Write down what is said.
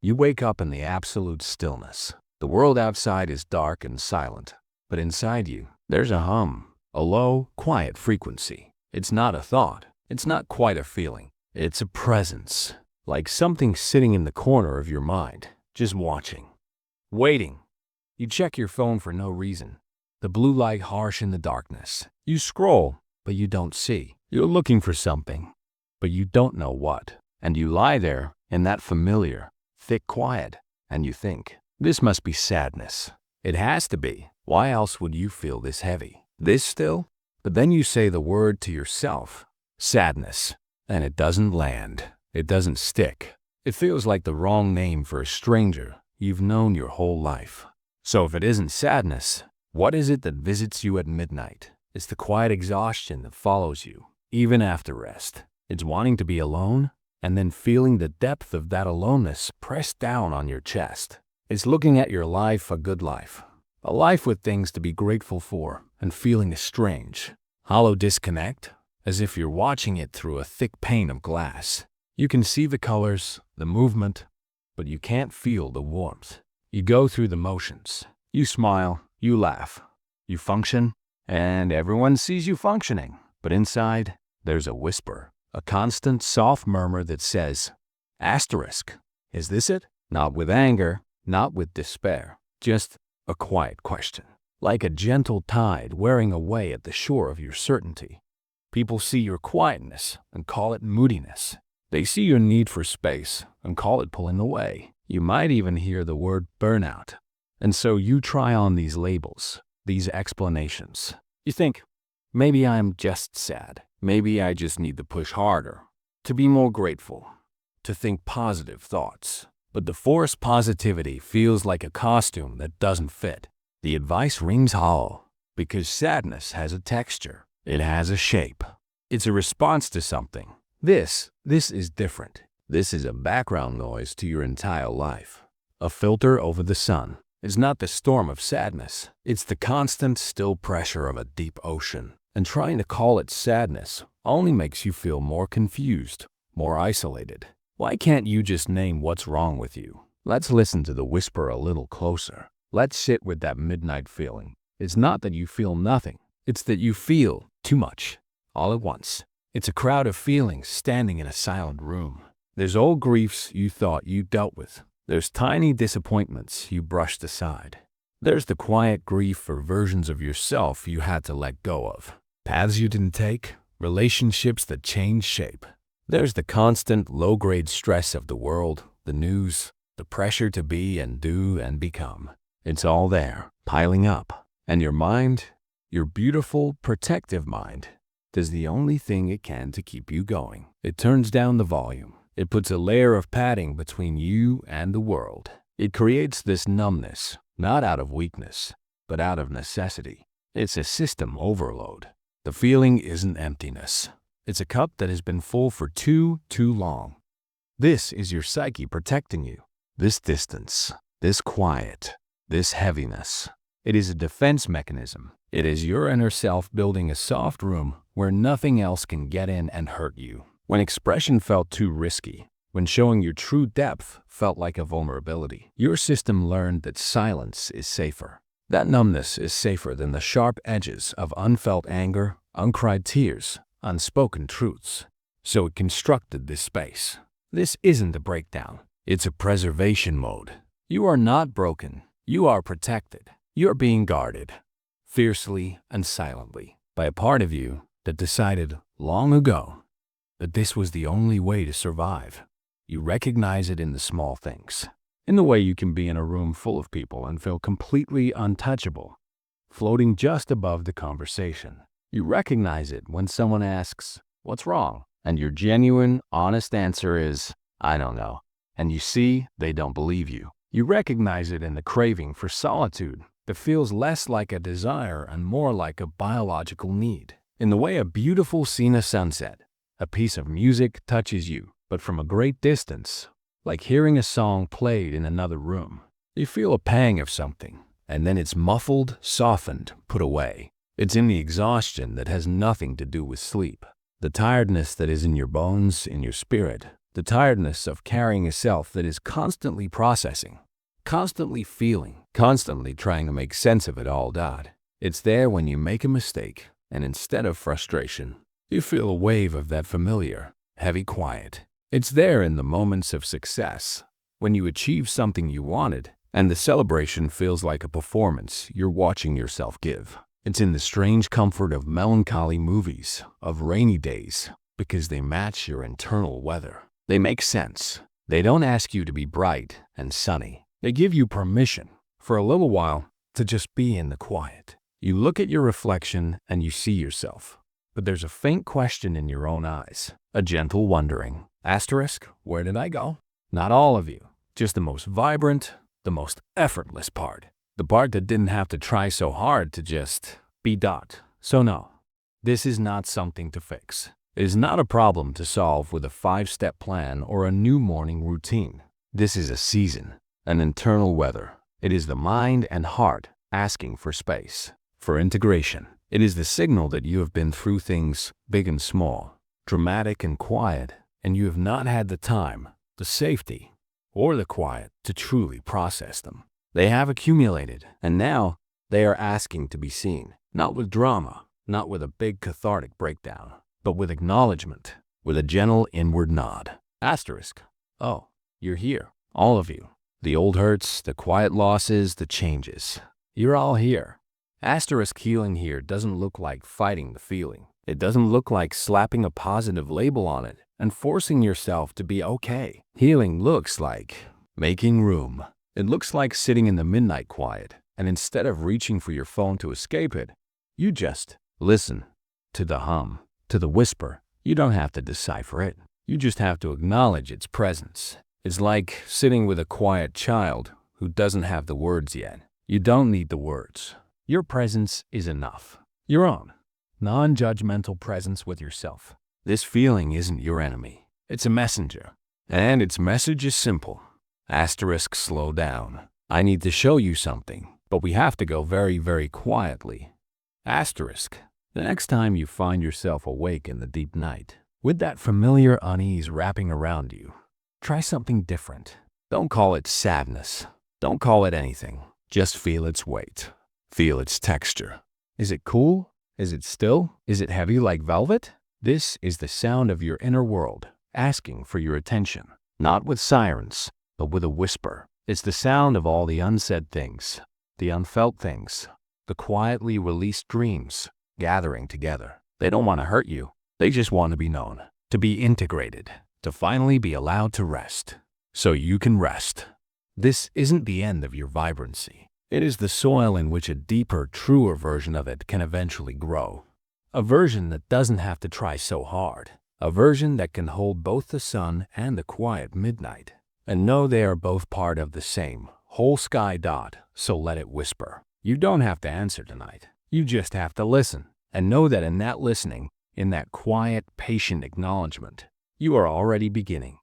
You wake up in the absolute stillness. The world outside is dark and silent, but inside you, there's a hum, a low, quiet frequency. It's not a thought. It's not quite a feeling. It's a presence, like something sitting in the corner of your mind, just watching, waiting. You check your phone for no reason. The blue light harsh in the darkness. You scroll, but you don't see. You're looking for something, but you don't know what. And you lie there in that familiar, thick quiet, and you think, this must be sadness. It has to be. Why else would you feel this heavy, this still? But then you say the word to yourself, sadness, and it doesn't land. It doesn't stick. It feels like the wrong name for a stranger you've known your whole life. So if it isn't sadness, what is it that visits you at midnight? It's the quiet exhaustion that follows you, even after rest. It's wanting to be alone, and then feeling the depth of that aloneness pressed down on your chest. It's looking at your life, a good life, a life with things to be grateful for, and feeling a strange, hollow disconnect, as if you're watching it through a thick pane of glass. You can see the colors, the movement, but you can't feel the warmth. You go through the motions. You smile, you laugh, you function, and everyone sees you functioning. But inside, there's a whisper, a constant soft murmur that says, asterisk, is this it? Not with anger, not with despair, just a quiet question, like a gentle tide wearing away at the shore of your certainty. People see your quietness and call it moodiness. They see your need for space and call it pulling away. You might even hear the word burnout. And so you try on these labels, these explanations. You think, maybe I'm just sad. Maybe I just need to push harder, to be more grateful, to think positive thoughts. But the forced positivity feels like a costume that doesn't fit. The advice rings hollow because sadness has a texture. It has a shape. It's a response to something. This is different. This is a background noise to your entire life. A filter over the sun. It's not the storm of sadness. It's the constant, still pressure of a deep ocean. And trying to call it sadness only makes you feel more confused, more isolated. Why can't you just name what's wrong with you? Let's listen to the whisper a little closer. Let's sit with that midnight feeling. It's not that you feel nothing. It's that you feel too much, all at once. It's a crowd of feelings standing in a silent room. There's old griefs you thought you dealt with. There's tiny disappointments you brushed aside. There's the quiet grief for versions of yourself you had to let go of. Paths you didn't take, relationships that changed shape. There's the constant low-grade stress of the world, the news, the pressure to be and do and become. It's all there, piling up. And your mind, your beautiful, protective mind, does the only thing it can to keep you going. It turns down the volume. It puts a layer of padding between you and the world. It creates this numbness, not out of weakness, but out of necessity. It's a system overload. The feeling isn't emptiness. It's a cup that has been full for too long. This is your psyche protecting you. This distance, this quiet, this heaviness. It is a defense mechanism. It is your inner self building a soft room where nothing else can get in and hurt you. When expression felt too risky, when showing your true depth felt like a vulnerability, your system learned that silence is safer. That numbness is safer than the sharp edges of unfelt anger, uncried tears, unspoken truths. So it constructed this space. This isn't a breakdown. It's a preservation mode. You are not broken. You are protected. You're being guarded, fiercely and silently, by a part of you that decided long ago that this was the only way to survive. You recognize it in the small things, in the way you can be in a room full of people and feel completely untouchable, floating just above the conversation. You recognize it when someone asks, "What's wrong?" And your genuine, honest answer is, "I don't know." And you see, they don't believe you. You recognize it in the craving for solitude that feels less like a desire and more like a biological need. In the way a beautiful scene of sunset, a piece of music touches you, but from a great distance, like hearing a song played in another room. You feel a pang of something, and then it's muffled, softened, put away. It's in the exhaustion that has nothing to do with sleep. The tiredness that is in your bones, in your spirit, The tiredness of carrying a self that is constantly processing, constantly feeling, constantly trying to make sense of it all. It's there when you make a mistake, and instead of frustration, you feel a wave of that familiar, heavy quiet. It's there in the moments of success, when you achieve something you wanted, and the celebration feels like a performance you're watching yourself give. It's in the strange comfort of melancholy movies, of rainy days, because they match your internal weather. They make sense. They don't ask you to be bright and sunny. They give you permission, for a little while, to just be in the quiet. You look at your reflection and you see yourself, but there's a faint question in your own eyes, a gentle wondering. Asterisk, where did I go? Not all of you, just the most vibrant, the most effortless part. The part that didn't have to try so hard to just be. So no, this is not something to fix. It is not a problem to solve with a 5-step plan or a new morning routine. This is a season, an internal weather. It is the mind and heart asking for space, for integration. It is the signal that you have been through things big and small, dramatic and quiet, and you have not had the time, the safety, or the quiet to truly process them. They have accumulated, and now they are asking to be seen, not with drama, not with a big cathartic breakdown, but with acknowledgement, with a gentle inward nod. Asterisk. Oh, you're here, all of you. The old hurts, the quiet losses, the changes. You're all here. Asterisk. Healing here doesn't look like fighting the feeling. It doesn't look like slapping a positive label on it and forcing yourself to be okay. Healing looks like making room. It looks like sitting in the midnight quiet, and instead of reaching for your phone to escape it, you just listen to the hum, to the whisper. You don't have to decipher it. You just have to acknowledge its presence. It's like sitting with a quiet child who doesn't have the words yet. You don't need the words. Your presence is enough. Your own, non-judgmental presence with yourself. This feeling isn't your enemy. It's a messenger. And its message is simple. Asterisk. Slow down. I need to show you something, but we have to go very, very quietly. Asterisk. The next time you find yourself awake in the deep night, with that familiar unease wrapping around you, try something different. Don't call it sadness. Don't call it anything. Just feel its weight. Feel its texture. Is it cool? Is it still? Is it heavy like velvet? This is the sound of your inner world, asking for your attention. Not with sirens, but with a whisper. It's the sound of all the unsaid things, the unfelt things, the quietly released dreams gathering together. They don't want to hurt you. They just want to be known, to be integrated, to finally be allowed to rest. So you can rest. This isn't the end of your vibrancy. It is the soil in which a deeper, truer version of it can eventually grow. A version that doesn't have to try so hard. A version that can hold both the sun and the quiet midnight. And know they are both part of the same whole sky. So let it whisper. You don't have to answer tonight. You just have to listen. And know that in that listening, in that quiet, patient acknowledgement, you are already beginning.